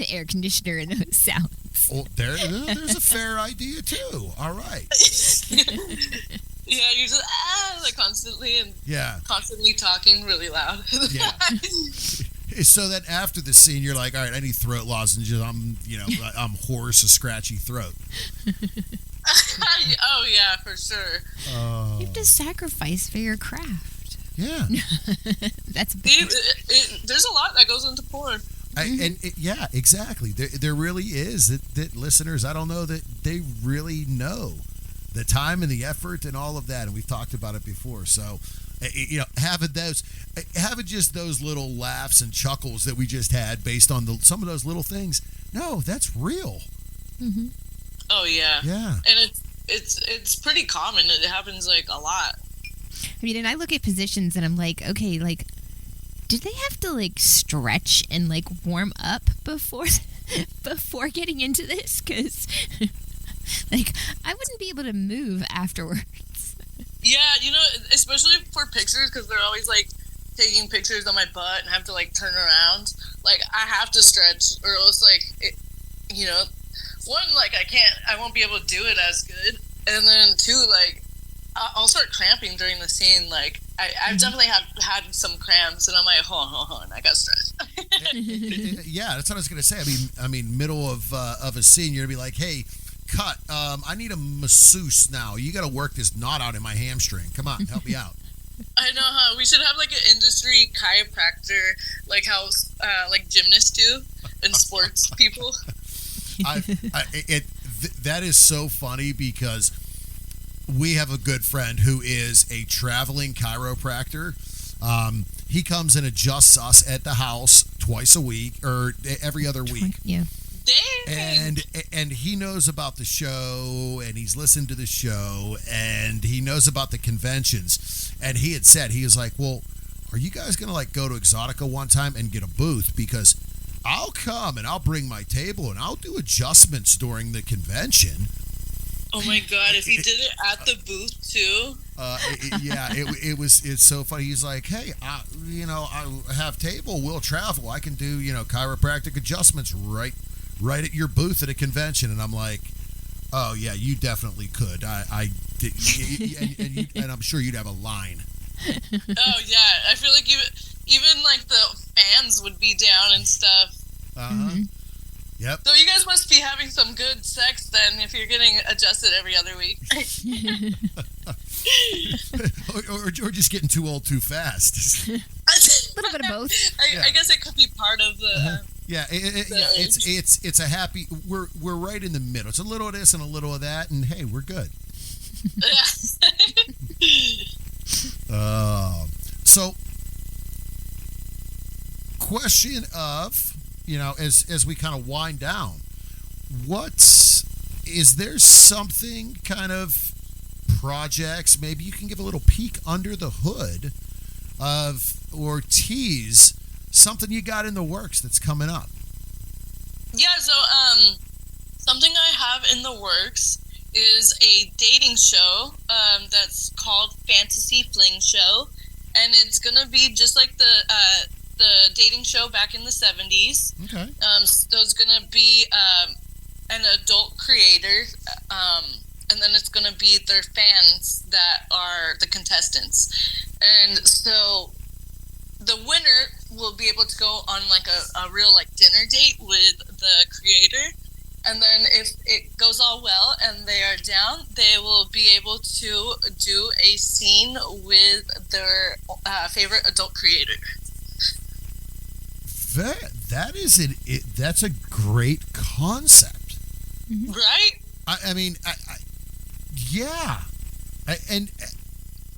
air conditioner and those sounds. Well, there's a fair idea too. All right. Yeah, you're just like constantly and yeah, constantly talking really loud. Yeah. So that after the scene, you're like, all right, I need throat lozenges. I'm hoarse, a scratchy throat. Oh yeah, for sure. You have to sacrifice for your craft. Yeah. That's big. There's a lot that goes into porn. Yeah, exactly. There really is that listeners, I don't know that they really know the time and the effort and all of that, and we've talked about it before. So, having just those little laughs and chuckles that we just had based on some of those little things. No, that's real. Mm-hmm. Oh yeah. Yeah. And it's pretty common. It happens like a lot. I mean, and I look at positions and I'm like, okay, like, did they have to like stretch and like warm up before getting into this? Because like I wouldn't be able to move afterwards. Yeah, especially for pictures, because they're always like taking pictures on my butt and have to like turn around. Like I have to stretch, or else like one, like I won't be able to do it as good, and then two, like I'll start cramping during the scene. Like I've definitely had some cramps, and I'm like, hold on, I got stretched. Yeah, that's what I was gonna say. I mean, middle of a scene, you're gonna be like, hey, cut. I need a masseuse now. You got to work this knot out in my hamstring. Come on, help me out. I know, huh? We should have like an industry chiropractor, like how like gymnasts do and sports people. That is so funny because we have a good friend who is a traveling chiropractor. He comes and adjusts us at the house twice a week or every other week. Yeah. Dang. And he knows about the show, and he's listened to the show, and he knows about the conventions. And he had said, he was like, well, are you guys gonna like go to Exotica one time and get a booth, because I'll come and I'll bring my table and I'll do adjustments during the convention. Oh my god, if he did it at the booth too. It's so funny. He's like, hey, I have table, we'll travel, I can do chiropractic adjustments right at your booth at a convention. And I'm like, oh yeah, you definitely could. I did, and I'm sure you'd have a line. Oh yeah, I feel like even like the fans would be down and stuff. Mm-hmm. Yep. So you guys must be having some good sex then, if you're getting adjusted every other week. or just getting too old too fast. A little bit of both. I guess it could be part of the. It's a happy. We're right in the middle. It's a little of this and a little of that, and hey, we're good. So, question of, as we kind of wind down, is there something kind of projects, maybe you can give a little peek under the hood of, or tease something you got in the works that's coming up? Yeah, so something I have in the works is a dating show that's called Fantasy Fling Show, and it's gonna be just like the dating show back in the 70s. Okay. So it's gonna be an adult creator, and then it's gonna be their fans that are the contestants, and so the winner will be able to go on like a real like dinner date with the creator. And then if it goes all well and they are down, they will be able to do a scene with their favorite adult creator. That's a great concept. Mm-hmm. Right?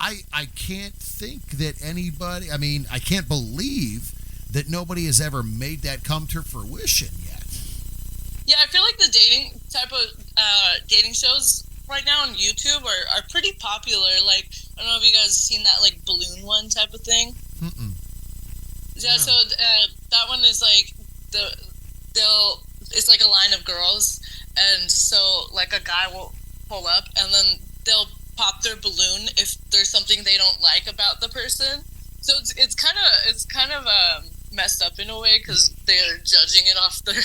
I can't think that anybody, I can't believe that nobody has ever made that come to fruition yet. Yeah, I feel like the dating type of dating shows right now on YouTube are pretty popular. Like, I don't know if you guys have seen that like balloon one type of thing. Mm-mm. Yeah, so that one is like it's like a line of girls, and so like a guy will pull up and then they'll pop their balloon if there's something they don't like about the person. So it's kind of messed up in a way because they're judging it off their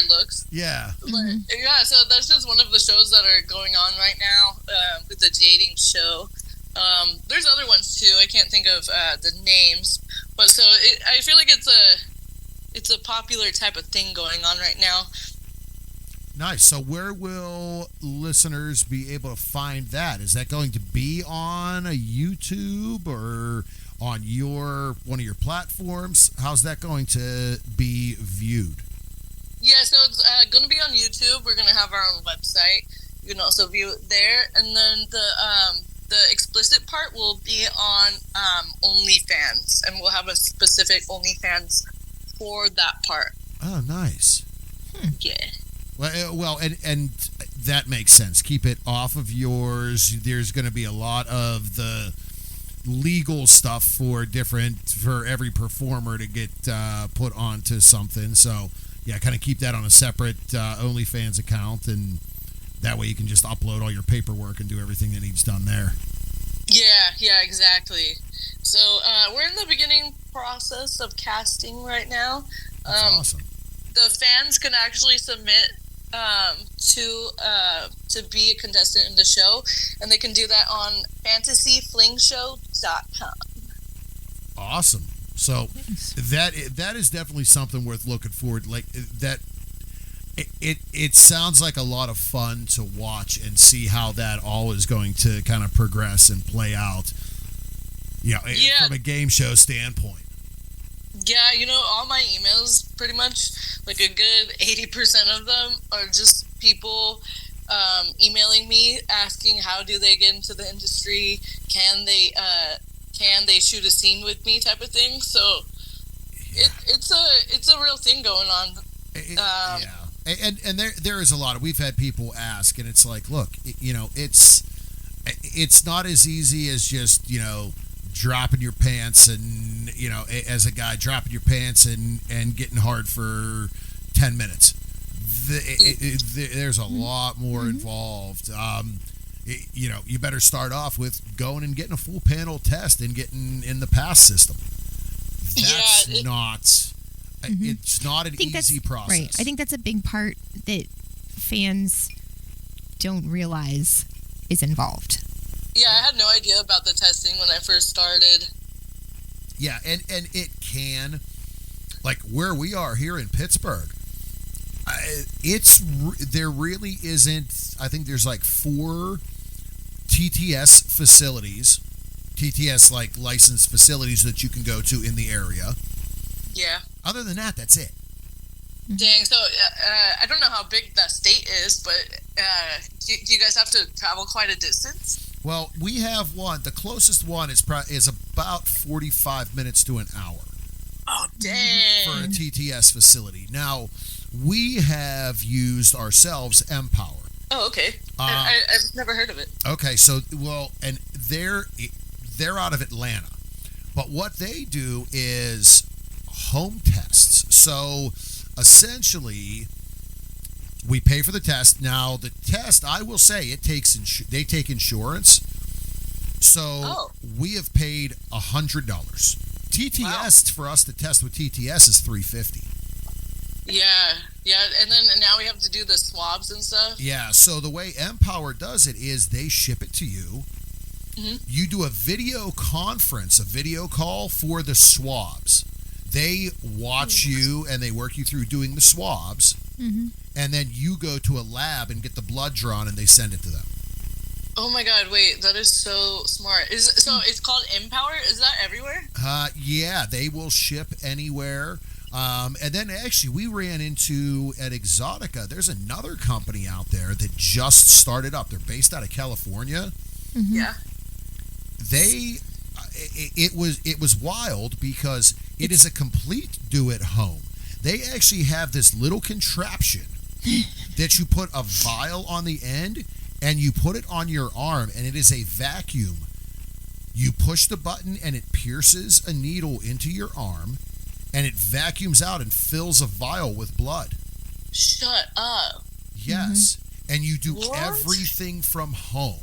looks. Yeah. But, yeah, so that's just one of the shows that are going on right now with the dating show. There's other ones too. I can't think of the names, but so I feel like it's a popular type of thing going on right now. Nice. So where will listeners be able to find that? Is that going to be on a YouTube or on one of your platforms? How's that going to be viewed? Yeah, so it's going to be on YouTube. We're going to have our own website. You can also view it there, and then the explicit part will be on OnlyFans, and we'll have a specific OnlyFans for that part. Oh, nice. Yeah. Well, and that makes sense. Keep it off of yours. There's going to be a lot of the legal stuff for every performer to get put onto something. So, yeah, kind of keep that on a separate OnlyFans account, and that way you can just upload all your paperwork and do everything that needs done there. Yeah, exactly. So we're in the beginning process of casting right now. That's awesome. The fans can actually submit to be a contestant in the show, and they can do that on fantasyflingshow.com. Awesome. So that is definitely something worth looking forward. Like that, it sounds like a lot of fun to watch and see how that all is going to kind of progress and play out. From a game show standpoint. Yeah, all my emails, pretty much, like a good 80% of them are just people emailing me asking how do they get into the industry, can they shoot a scene with me type of thing. So it's a real thing going on. And there is a lot of, we've had people ask, and it's like, look, it's not as easy as just, dropping your pants and, as a guy dropping your pants and getting hard for 10 minutes. There's a lot more involved. You better start off with going and getting a full panel test and getting in the pass system. That's not. It's not an easy process. Right. I think that's a big part that fans don't realize is involved. Yeah, I had no idea about the testing when I first started. Yeah, and it can, like where we are here in Pittsburgh, there really isn't. I think there's like 4 TTS facilities, TTS like licensed facilities that you can go to in the area. Yeah. Other than that, that's it. Dang. So I don't know how big that state is, but do you guys have to travel quite a distance? Well, we have one. The closest one is about 45 minutes to an hour. Oh, dang. For a TTS facility. Now, we have used ourselves Empower. Oh, okay. I've never heard of it. Okay, so, and they're out of Atlanta. But what they do is home tests. So, essentially, we pay for the test. Now, the test, I will say, they take insurance. So we have paid $100. TTS for us to test with TTS is $350. Yeah, and then now we have to do the swabs and stuff. Yeah, so the way Empower does it is they ship it to you. Mm-hmm. You do a video conference, a video call for the swabs. They watch you and they work you through doing the swabs. Mm-hmm. And then you go to a lab and get the blood drawn and they send it to them. Oh my God, wait, that is so smart. So it's called Empower? Is that everywhere? Yeah, they will ship anywhere. And then actually we ran into at Exotica, there's another company out there that just started up. They're based out of California. Mm-hmm. Yeah. It was wild because it is a complete do at home. They actually have this little contraption that you put a vial on the end and you put it on your arm, and it is a vacuum. You push the button and it pierces a needle into your arm, and it vacuums out and fills a vial with blood. Shut up. Yes. Mm-hmm. And you do everything from home.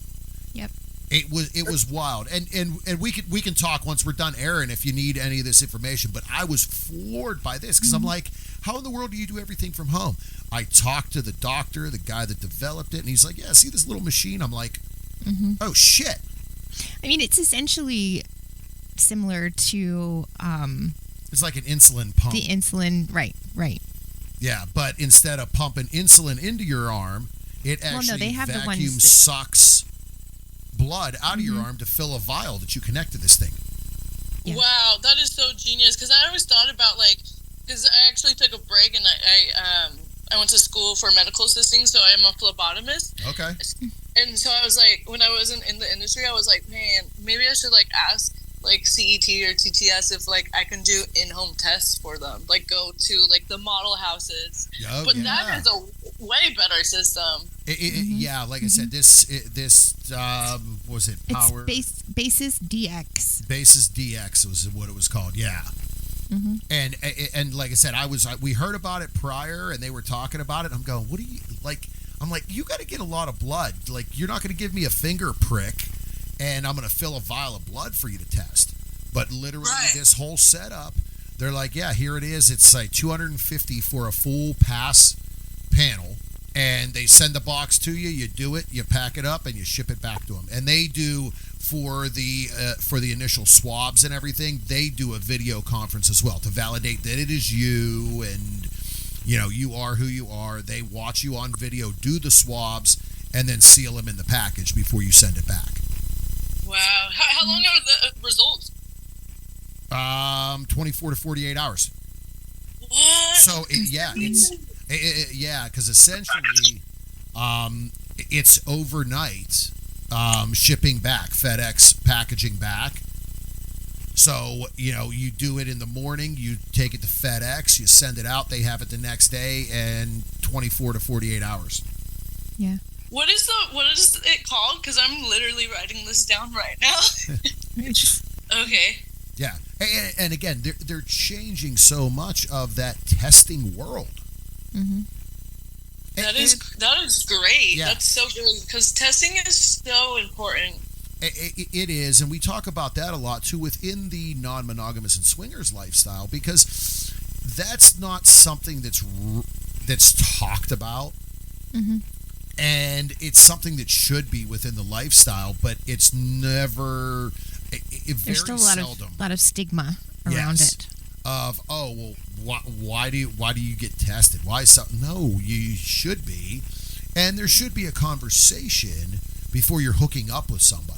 Yep. It was wild. And we can talk once we're done airing if you need any of this information, but I was floored by this because I'm like, how in the world do you do everything from home? I talked to the doctor, the guy that developed it, and he's like, yeah, see this little machine? I'm like, oh, shit. I mean, it's essentially similar to... it's like an insulin pump. The insulin, right. Yeah, but instead of pumping insulin into your arm, it actually vacuum sucks blood out of your arm to fill a vial that you connect to this thing. Yeah. Wow, that is so genius. Because I always thought about because I actually took a break and I went to school for medical assisting, so I'm a phlebotomist. Okay. And so I was like, when I wasn't in the industry, I was like, man, maybe I should ask CET or TTS if I can do in-home tests for them, go to the model houses. Oh, but that is a way better system. Yeah, like I said, this was it Power? It's Basis DX. Basis DX was what it was called. Yeah. Mm-hmm. And like I said, we heard about it prior, and they were talking about it. I'm going, what do you like? I'm like, you got to get a lot of blood. You're not going to give me a finger prick, and I'm going to fill a vial of blood for you to test. But literally, this whole setup, they're like, yeah, here it is. It's $250 for a full pass panel, and they send the box to you. You do it, you pack it up, and you ship it back to them. And they do for the initial swabs and everything. They do a video conference as well to validate that it is you, and you are who you are. They watch you on video, do the swabs, and then seal them in the package before you send it back. Wow. How long are the results? 24 to 48 hours. What? So because essentially, it's overnight shipping back, FedEx packaging back. So, you do it in the morning, you take it to FedEx, you send it out, they have it the next day, and 24 to 48 hours. Yeah. What is it called? Because I'm literally writing this down right now. Okay. Yeah. And again, they're changing so much of that testing world. Mm-hmm. That is great. Yeah. That's so good because testing is so important. It is, and we talk about that a lot too within the non-monogamous and swingers lifestyle, because that's not something that's talked about, Mm-hmm. and it's something that should be within the lifestyle, but it's never. There's still a lot of stigma around it. Of why do you get tested? Why so? No, you should be, and there should be a conversation before you're hooking up with somebody.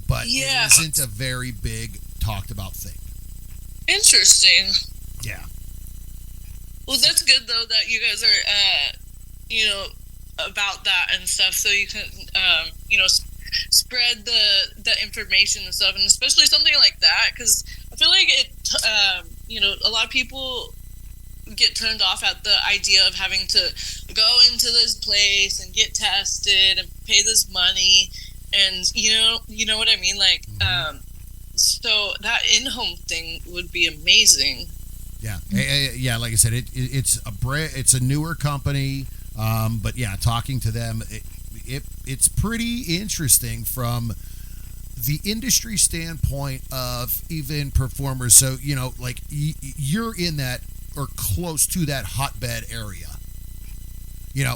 But Yeah. it isn't a very big talked about thing. Interesting. Yeah. Well, that's good though that you guys are, about that and stuff, so you can, spread the information and stuff, and especially something like that, because I feel like it, a lot of people get turned off at the idea of having to go into this place and get tested and pay this money, and you know what I mean, like, so that in-home thing would be amazing. Yeah. Yeah. Like I said, it's a newer company, but yeah, talking to them, it's pretty interesting from the industry standpoint of even performers. So, like you're in that or close to that hotbed area.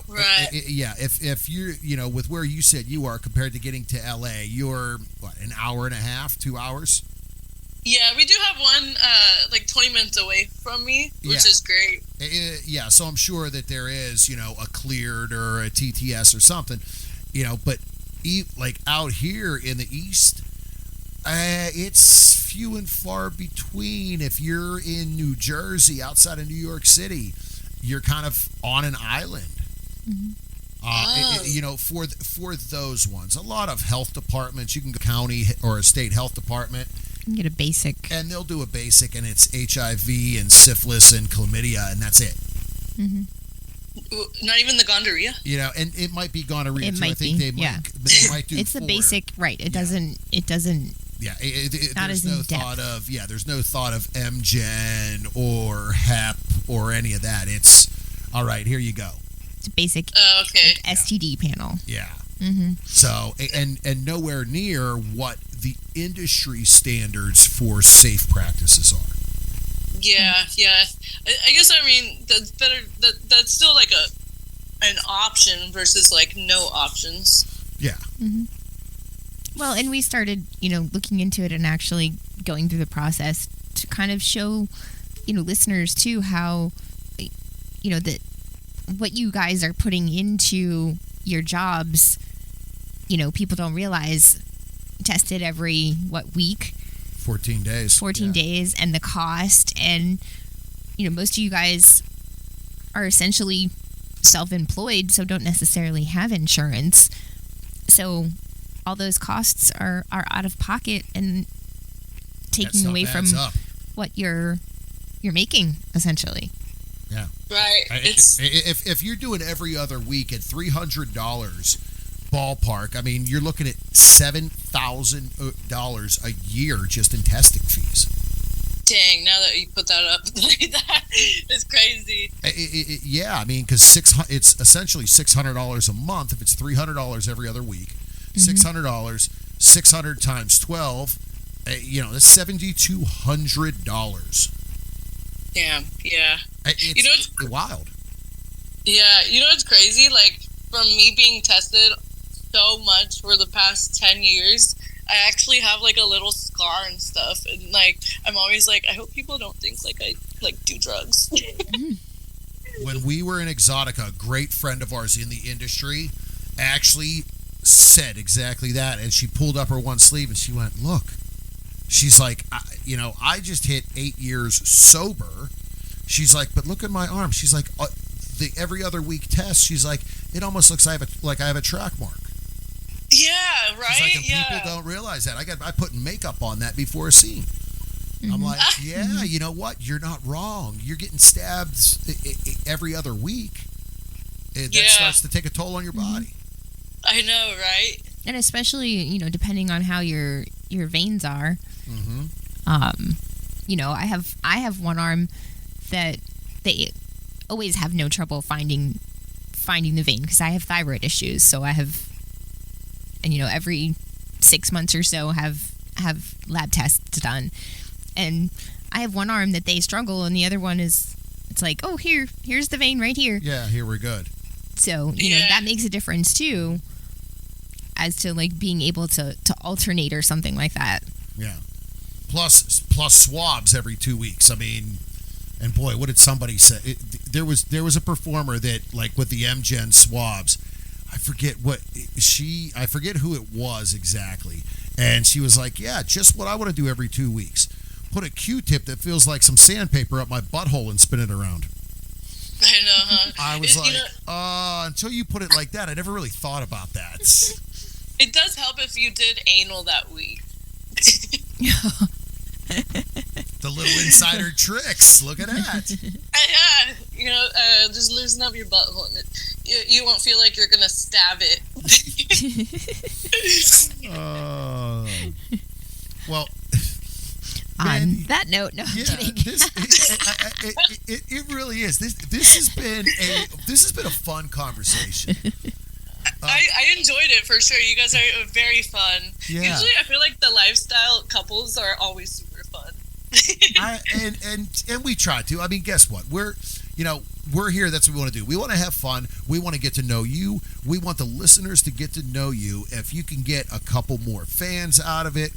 Right. If you're, with where you said you are compared to getting to LA, you're an hour and a half, 2 hours? Yeah, we do have one, 20 minutes away from me, which is great. Yeah, so I'm sure that there is, a cleared or a TTS or something, but like out here in the East, it's few and far between. If you're in New Jersey, outside of New York City, you're kind of on an island. Mm-hmm. For those ones, a lot of health departments, you can go county or a state health department. You can get a basic. And they'll do a basic, and it's HIV and syphilis and chlamydia, and that's it. Mm-hmm. Not even the gonorrhea? And it might be gonorrhea It too. might I think be, they yeah. might, but they might do It's the 4. basic, right. It doesn't. Yeah, Not there's as no in-depth. there's no thought of MGen or HEP or any of that. It's, all right, here you go. It's a basic Okay. STD panel. Yeah. Mm-hmm. So, and nowhere near what the industry standards for safe practices are. Yeah. I guess, that's better. That's still like an option versus like no options. Yeah. Mm-hmm. Well, and we started, looking into it and actually going through the process to kind of show, listeners too how, that what you guys are putting into your jobs, people don't realize, tested every, week? 14 days. 14 days, and the cost, and, most of you guys are essentially self-employed, so don't necessarily have insurance. So all those costs are out of pocket and taking away from what you're making, essentially. Yeah. Right. If you're doing every other week at $300 ballpark, you're looking at $7,000 a year just in testing fees. Dang, now that you put that up like that, it's crazy. Because it's essentially $600 a month if it's $300 every other week. $600, 600 times 12, that's $7,200. Damn, yeah. It's wild. Yeah, it's crazy? Like, from me being tested so much for the past 10 years, I actually have, like, a little scar and stuff. And, like, I'm always like, I hope people don't think, like, I, do drugs. When we were in Exotica, a great friend of ours in the industry actually said exactly that. And she pulled up her one sleeve and she went, look. She's like, I just hit 8 years sober. She's like, but look at my arm. She's like, the every other week test. She's like, it almost looks like I have a track mark. Yeah, right. It's like, and yeah. people don't realize that. I put makeup on that before a scene. I'm like, yeah, you know what? You're not wrong. You're getting stabbed every other week. That starts to take a toll on your body. I know, right? And especially, you know, depending on how your veins are. You know, I have one arm that they always have no trouble finding the vein because I have thyroid issues. So I have, and you know, every 6 months or so have lab tests done. And I have one arm that they struggle, and the other one is, it's like, oh, here's the vein right here. Yeah, here we're good. So, you know, that makes a difference too, as to like being able to alternate or something like that. Yeah. Plus swabs every 2 weeks. I mean, and boy, what did somebody say? There was a performer that, like, with the MGen swabs, I forget who it was exactly. And she was like, yeah, just what I want to do every 2 weeks. Put a Q-tip that feels like some sandpaper up my butthole and spin it around. I know, huh? I was until you put it like that, I never really thought about that. It does help if you did anal that week. The little insider tricks. Look at that. Yeah, you know, just loosen up your butthole. And you won't feel like you're gonna stab it. Well. On that note, no, I'm kidding. It really is. This has been a fun conversation. I enjoyed it for sure. You guys are very fun. Yeah. Usually, I feel like the lifestyle couples are always super fun. And we try to. I mean, guess what? We're here. That's what we want to do. We want to have fun. We want to get to know you. We want the listeners to get to know you. If you can get a couple more fans out of it.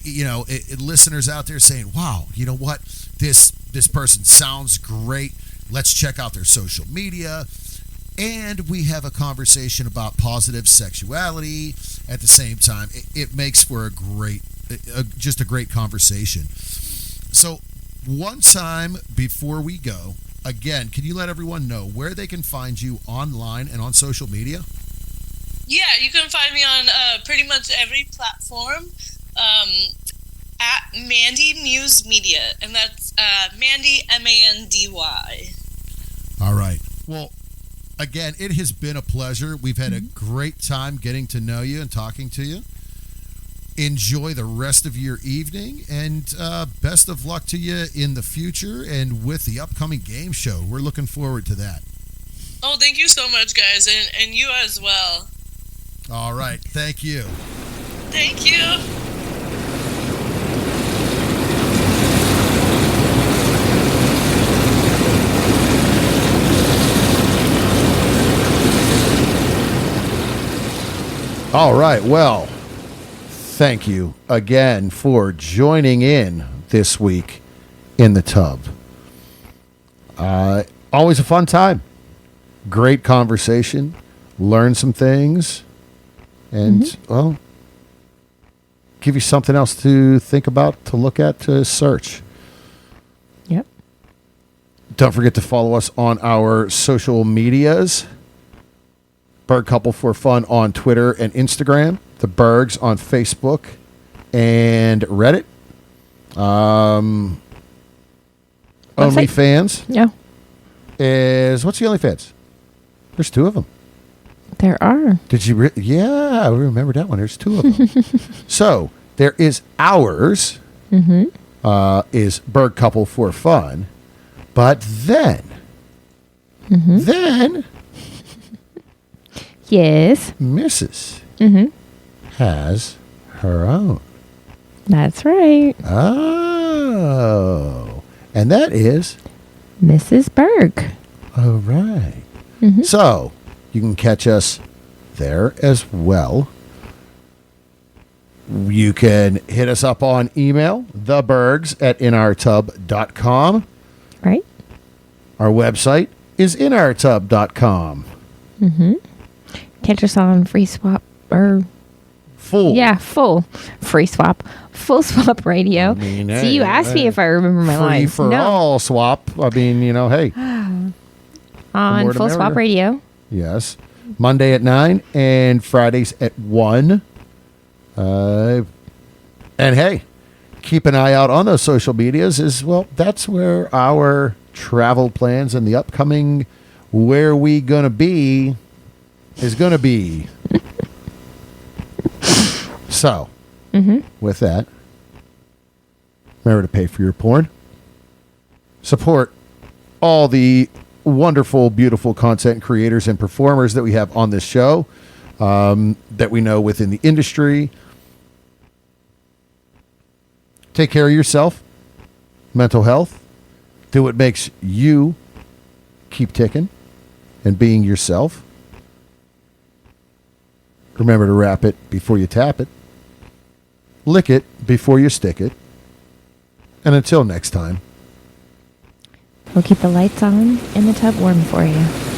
You know, listeners out there saying, wow, you know what, this person sounds great, let's check out their social media, and we have a conversation about positive sexuality at the same time. It makes for a great conversation. So one time before we go, again, can you let everyone know where they can find you online and on social media? Yeah, you can find me on pretty much every platform. At Mandy Muse Media, and that's Mandy Mandy. All right. Well, again, it has been a pleasure. We've had a great time getting to know you and talking to you. Enjoy the rest of your evening, and best of luck to you in the future and with the upcoming game show. We're looking forward to that. Oh, thank you so much, guys, and you as well. All right. Thank you. Thank you. All right. Well, thank you again for joining in this week in the tub. Always a fun time. Great conversation. Learn some things. And, well, give you something else to think about, to look at, to search. Yep. Don't forget to follow us on our social medias. Berg Couple for Fun on Twitter and Instagram. The Bergs on Facebook and Reddit. OnlyFans Yeah. is... What's the OnlyFans? There's two of them. There are. Did you... yeah, I remember that one. There's two of them. So, there is ours. Is Berg Couple for Fun. But then... Then... Yes. Mrs. has her own. That's right. Oh. And that is... Mrs. Berg. All right. So, you can catch us there as well. You can hit us up on email, thebergs@inourtub.com. Right. Our website is inourtub.com. Catch us on Free Swap or Full. Yeah, full free swap, full swap radio. I mean, See, you asked me if I remember my free lines. for all swap. I mean, hey. On more the full swap merrier. radio. Yes. Monday at 9 and Fridays at 1. And hey, keep an eye out on those social medias as well. That's where our travel plans and the upcoming where we gonna be is gonna be. So, with that, remember to pay for your porn. Support all the wonderful, beautiful content creators and performers that we have on this show, that we know within the industry. Take care of yourself, mental health. Do what makes you keep ticking and being yourself. Remember to wrap it before you tap it. Lick it before you stick it. And until next time, We'll keep the lights on and the tub warm for you.